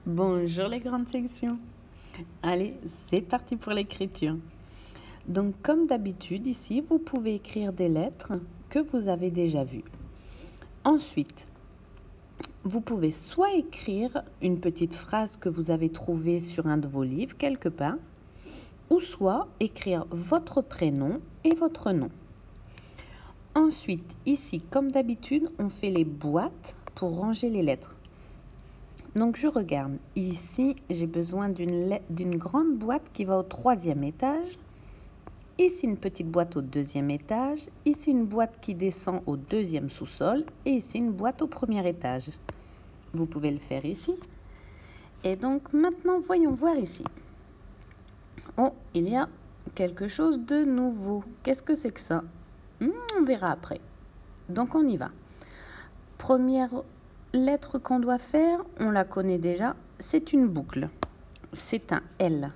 Bonjour les grandes sections. Allez, c'est parti pour l'écriture. Donc comme d'habitude ici, vous pouvez écrire des lettres que vous avez déjà vues. Ensuite, vous pouvez soit écrire une petite phrase que vous avez trouvée sur un de vos livres quelque part, ou soit écrire votre prénom et votre nom. Ensuite, ici, comme d'habitude, on fait les boîtes pour ranger les lettres. Donc je regarde, ici j'ai besoin d'une grande boîte qui va au 3e étage, ici une petite boîte au 2e étage, ici une boîte qui descend au 2e sous-sol et ici une boîte au 1er étage. Vous pouvez le faire ici. Et donc maintenant voyons voir ici. Oh, il y a quelque chose de nouveau. Qu'est-ce que c'est que ça? On verra après. Donc on y va. Première lettre qu'on doit faire, on la connaît déjà, c'est une boucle. C'est un L.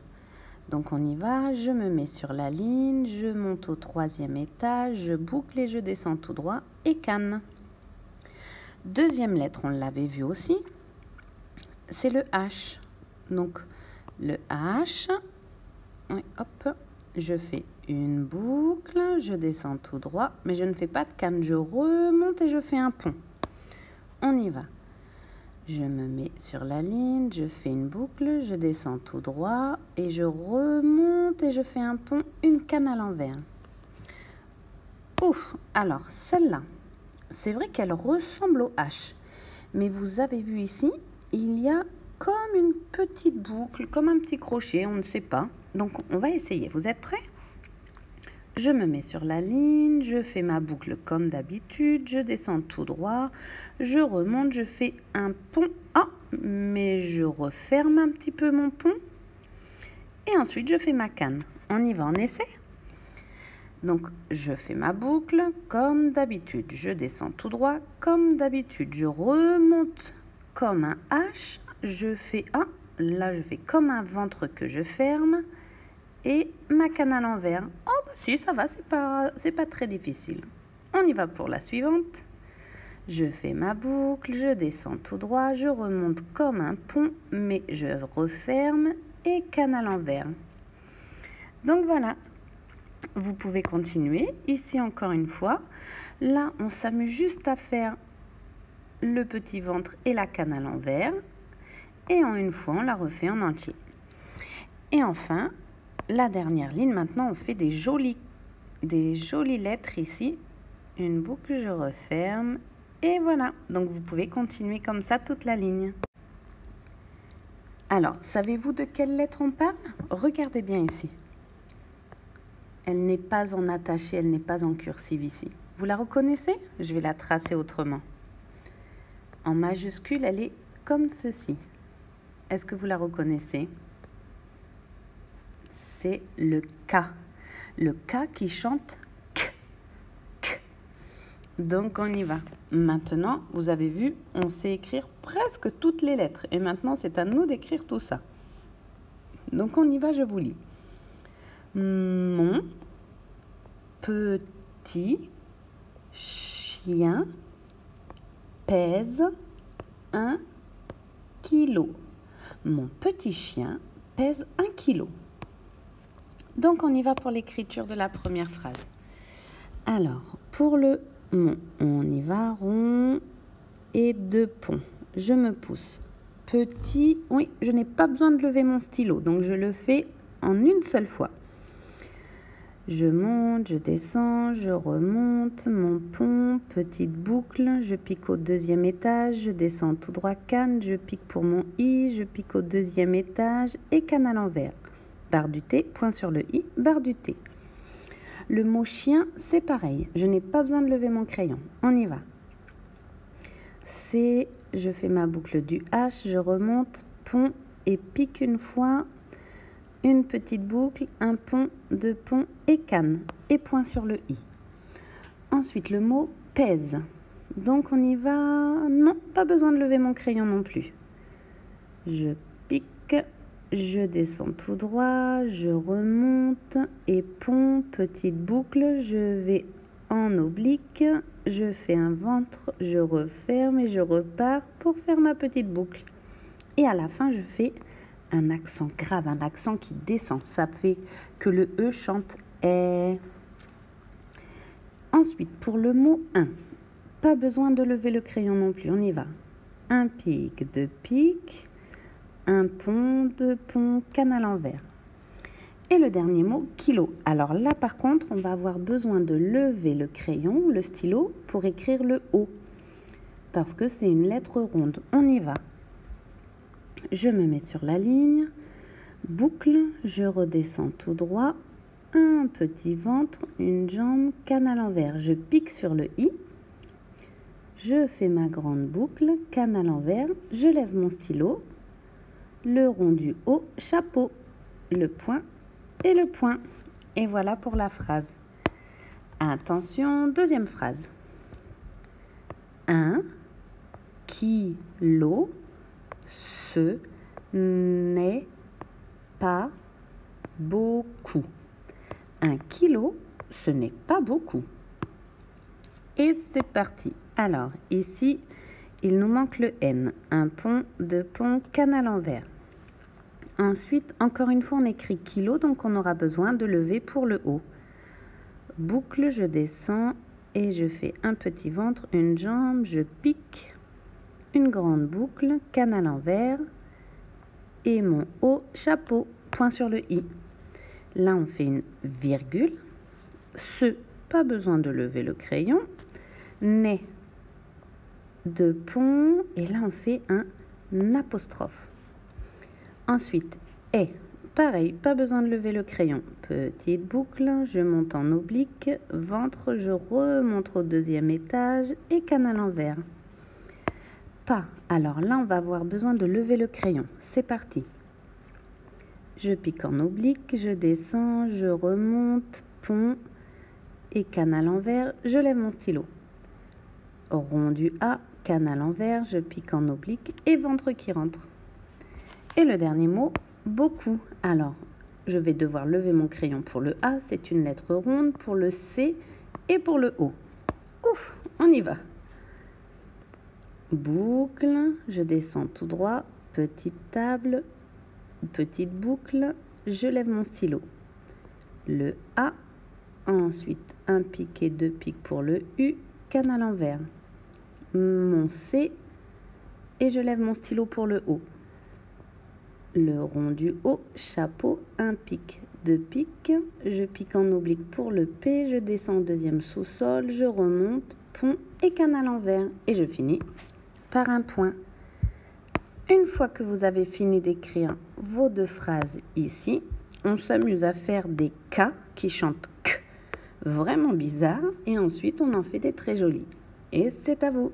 Donc on y va, je me mets sur la ligne, je monte au 3e étage, je boucle et je descends tout droit et canne. Deuxième lettre, on l'avait vu aussi, c'est le H. Donc le H, oui, hop, je fais une boucle, je descends tout droit, mais je ne fais pas de canne, je remonte et je fais un pont. On y va. Je me mets sur la ligne, je fais une boucle, je descends tout droit et je remonte et je fais un pont, une canne à l'envers. Ouf, alors celle-là, c'est vrai qu'elle ressemble au H, mais vous avez vu ici, il y a comme une petite boucle, comme un petit crochet, on ne sait pas. Donc on va essayer, vous êtes prêts ? Je me mets sur la ligne, je fais ma boucle comme d'habitude, je descends tout droit, je remonte, je fais un pont. Ah, mais je referme un petit peu mon pont. Et ensuite, je fais ma canne. On y va, on essaie ? Donc, je fais ma boucle comme d'habitude. Je descends tout droit comme d'habitude. Je remonte comme un H. Je fais un. Là, je fais comme un ventre que je ferme. Et ma canne à l'envers. Oh, bah si, ça va, c'est pas très difficile. On y va pour la suivante. Je fais ma boucle, je descends tout droit, je remonte comme un pont, mais je referme et canne à l'envers. Donc voilà, vous pouvez continuer. Ici encore une fois. Là, on s'amuse juste à faire le petit ventre et la canne à l'envers. Et en une fois, on la refait en entier. Et enfin, la dernière ligne, maintenant on fait des jolies lettres ici. Une boucle, je referme et voilà. Donc vous pouvez continuer comme ça toute la ligne. Alors, savez-vous de quelle lettre on parle? Regardez bien ici. Elle n'est pas en attaché, elle n'est pas en cursive ici. Vous la reconnaissez? Je vais la tracer autrement. En majuscule, elle est comme ceci. Est-ce que vous la reconnaissez? C'est le K. Le K qui chante K, K. Donc on y va. Maintenant, vous avez vu, on sait écrire presque toutes les lettres. Et maintenant, c'est à nous d'écrire tout ça. Donc on y va, je vous lis. Mon petit chien pèse 1 kilo. Mon petit chien pèse 1 kilo. Donc, on y va pour l'écriture de la première phrase. Alors, pour le mon, on y va, rond et 2 ponts. Je me pousse. Petit, oui, je n'ai pas besoin de lever mon stylo, donc je le fais en une seule fois. Je monte, je descends, je remonte, mon pont, petite boucle, je pique au 2e étage, je descends tout droit canne, je pique pour mon I, je pique au 2e étage et canne à l'envers. Barre du T, point sur le I, barre du T. Le mot chien, c'est pareil. Je n'ai pas besoin de lever mon crayon. On y va. C'est, je fais ma boucle du H, je remonte, pont et pique une fois, une petite boucle, un pont, 2 ponts et canne. Et point sur le I. Ensuite, le mot pèse. Donc on y va. Non, pas besoin de lever mon crayon non plus. Je pique. Je descends tout droit, je remonte et pont, petite boucle, je vais en oblique, je fais un ventre, je referme et je repars pour faire ma petite boucle. Et à la fin, je fais un accent grave, un accent qui descend. Ça fait que le E chante est. Ensuite, pour le mot 1, pas besoin de lever le crayon non plus, on y va. Un pic, deux pics, un pont, deux ponts, canne à l'envers. Et le dernier mot, kilo. Alors là, par contre, on va avoir besoin de lever le crayon, le stylo, pour écrire le O. Parce que c'est une lettre ronde. On y va. Je me mets sur la ligne, boucle, je redescends tout droit, un petit ventre, une jambe, canne à l'envers. Je pique sur le I, je fais ma grande boucle, canne à l'envers, je lève mon stylo, le rond du haut, chapeau, le point et le point. Et voilà pour la phrase. Attention, deuxième phrase. 1 kilo, ce n'est pas beaucoup. 1 kilo, ce n'est pas beaucoup. Et c'est parti. Alors, ici, il nous manque le N. Un pont, deux ponts, canne à l'envers. Ensuite, encore une fois, on écrit kilo, donc on aura besoin de lever pour le haut. Boucle, je descends et je fais un petit ventre, une jambe, je pique, une grande boucle, canne à l'envers et mon haut, chapeau, point sur le I. Là, on fait une virgule. Ce, pas besoin de lever le crayon. N'est, deux ponts, et là, on fait un apostrophe. Ensuite, est, pareil, pas besoin de lever le crayon. Petite boucle, je monte en oblique, ventre, je remonte au deuxième étage et canne à l'envers. Pas, alors là, on va avoir besoin de lever le crayon. C'est parti. Je pique en oblique, je descends, je remonte, pont et canne à l'envers, je lève mon stylo. Rond du A, canne à l'envers, je pique en oblique et ventre qui rentre. Et le dernier mot, beaucoup. Alors, je vais devoir lever mon crayon pour le A, c'est une lettre ronde, pour le C et pour le O. Ouf, on y va. Boucle, je descends tout droit, petite table, petite boucle, je lève mon stylo. Le A, ensuite un pic et deux pics pour le U, canne à l'envers. Mon C et je lève mon stylo pour le O. Le rond du haut, chapeau, un pic, deux pics, je pique en oblique pour le P, je descends au deuxième sous-sol, je remonte, pont et canne à l'envers. Et je finis par un point. Une fois que vous avez fini d'écrire vos deux phrases ici, on s'amuse à faire des K qui chantent K, vraiment bizarre, et ensuite on en fait des très jolis. Et c'est à vous.